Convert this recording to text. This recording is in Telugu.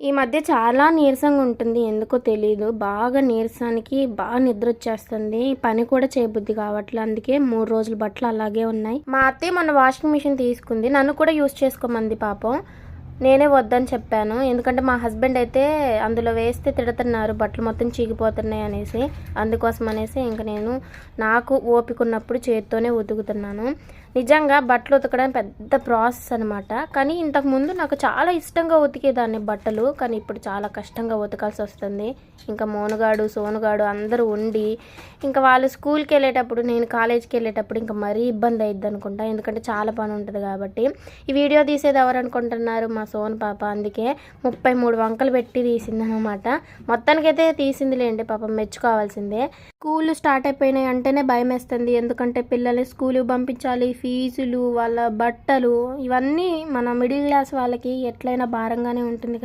ఈ మధ్య చాలా నీరసంగా ఉంటుంది. ఎందుకో తెలీదు. బాగా నీరసానికి బాగా నిద్రొచ్చేస్తుంది. పని కూడా చేయబుద్ధి కావట్లే. అందుకే 3 రోజుల బట్టలు అలాగే ఉన్నాయి. మా అత్తయ్య మొన్న వాషింగ్ మిషన్ తీసుకుంది. నన్ను కూడా యూజ్ చేసుకోమంది పాపం. నేనే వద్దని చెప్పాను. ఎందుకంటే మా హస్బెండ్ అయితే అందులో వేస్తే తిడుతున్నారు, బట్టలు మొత్తం చీకిపోతున్నాయి అనేసి. అందుకోసం అనేసి నేను నాకు ఓపిక ఉన్నప్పుడు చేత్తోనే ఉతుకుతున్నాను. నిజంగా బట్టలు ఉతకడం పెద్ద ప్రాసెస్ అనమాట. కానీ ఇంతకుముందు నాకు చాలా ఇష్టంగా ఉతికేదాన్ని బట్టలు. కానీ ఇప్పుడు చాలా కష్టంగా ఉతకాల్సి వస్తుంది. ఇంకా మోనుగాడు సోనుగాడు అందరూ ఉండి ఇంకా వాళ్ళు స్కూల్కి వెళ్ళేటప్పుడు, నేను కాలేజీకి వెళ్ళేటప్పుడు ఇంకా మరీ ఇబ్బంది అయ్యిద్ది అనుకుంటా. ఎందుకంటే చాలా పని ఉంటుంది కాబట్టి. ఈ వీడియో తీసేది ఎవరు అనుకుంటున్నారు? మా సోను పాప. అందుకే 33 వంకలు పెట్టి తీసిందనమాట. మొత్తానికైతే తీసిందిలేండి, పాపం మెచ్చుకోవాల్సిందే. స్కూల్ స్టార్ట్ అయిపోయినాయి అంటేనే భయం వేస్తుంది. ఎందుకంటే పిల్లల్ని స్కూల్కి పంపించాలి, ఫీజులు, వాళ్ళ బట్టలు, ఇవన్నీ మన మిడిల్ క్లాస్ వాళ్ళకి ఎట్లయినా భారంగానే ఉంటుంది.